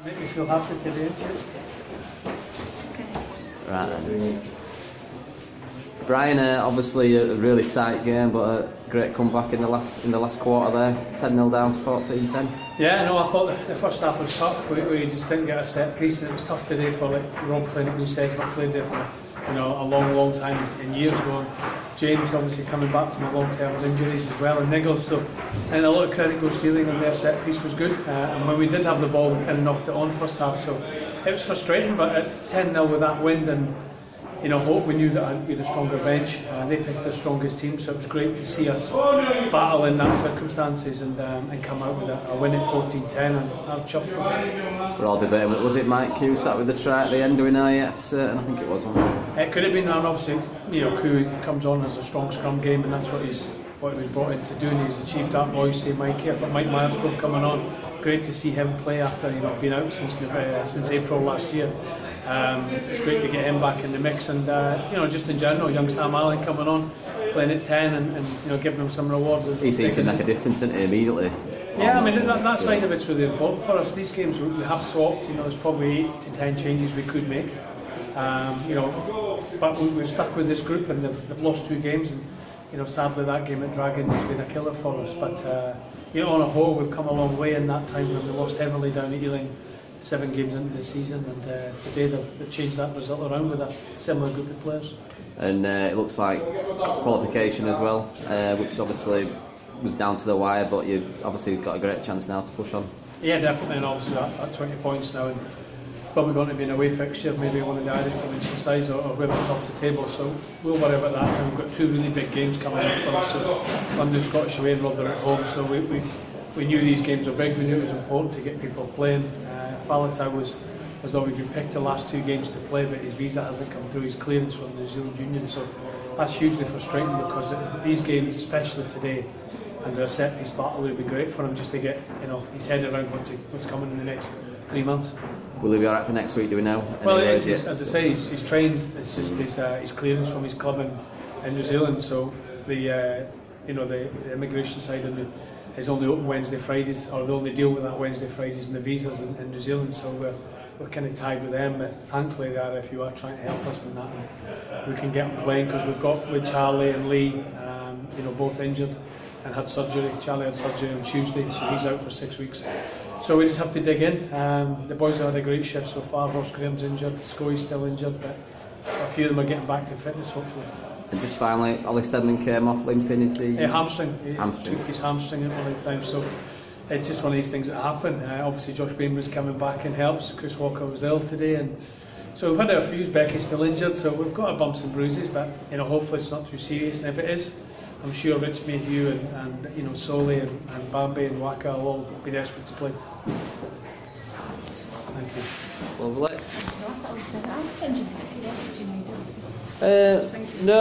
Make me feel happy today, okay? Right then. Bryan, obviously a really tight game, but a great comeback in the last quarter there. 10-0 down to 14-10. Yeah, no, I thought the first half was tough. We just didn't get a set piece, and it was tough today for Rob playing at new sets, but played there for a long time in years ago. James obviously coming back from a long-term injuries as well, and Nichols. So, and a lot of credit goes to Ealing, and their set piece was good. And when we did have the ball, we kind of knocked it on first half. So it was frustrating, but at 10-0 with that wind and hope, we knew that we had a stronger bench. They picked the strongest team, so it was great to see us battle in that circumstances and come out with a win at 14-10, and I was chuffed with it. We're all debating. Was it Mike Q sat with the try at the end? Do we know yet for certain? I think it was, wasn't it? It could have been, and obviously, Q comes on as a strong scrum game, and that's what he was brought in to do, and he's achieved that. Boys say Mike here, but Mike Myersgrove coming on. Great to see him play after being out since April last year. It's great to get him back in the mix, and just in general, young Sam Allen coming on, playing at 10 and giving him some rewards. He seemed to make a difference immediately. Yeah, I mean that side of it's really important for us. These games we have swapped. There's probably 8 to 10 changes we could make. But we've stuck with this group, and they've lost 2 games, and sadly that game at Dragons has been a killer for us. But on a whole, we've come a long way in that time when we lost heavily down at Ealing 7 games into the season, and today they've changed that result around with a similar group of players. And it looks like qualification as well, which obviously was down to the wire, but you obviously got a great chance now to push on. Yeah, definitely, and obviously at 20 points now, and probably going to be an away fixture, maybe one of the Irish provincial sides or whoever tops the table, so we'll worry about that. And we've got 2 really big games coming up for us, so London, Scottish away and Rotherham at home, so we knew these games were big. We knew it was important to get people playing. Faletau has already been picked the last 2 games to play, but his visa hasn't come through, his clearance from the New Zealand Union, so that's hugely frustrating, because these games, especially today, and a set piece battle would be great for him just to get his head around what's coming in the next 3 months. Will he be alright for next week, do we know? Well, as I say, he's trained. It's just his clearance from his club in New Zealand, so the immigration side is only open Wednesday, Fridays, or they only deal with that Wednesday, Fridays and the visas in New Zealand, so we're kind of tied with them, but thankfully they are, if you are trying to help us in that, and we can get them playing, because we've got with Charlie and Lee, both injured and had surgery. Charlie had surgery on Tuesday, so he's out for 6 weeks. So we just have to dig in. The boys have had a great shift so far. Ross Graham's injured, Scoey's still injured, but a few of them are getting back to fitness, hopefully. And just finally, Ollie Stedman came off limping, is he? Hamstring. He tweaked his hamstring at one of the times, so it's just one of these things that happen. Obviously Josh Bainbridge's coming back and helps. Chris Walker was ill today, and so we've had a few. Becky's still injured, so we've got our bumps and bruises, but hopefully it's not too serious. And if it is, I'm sure Rich Mayhew and Solly and Bambi and Waka will all be desperate to play. Thank you. Lovely. No.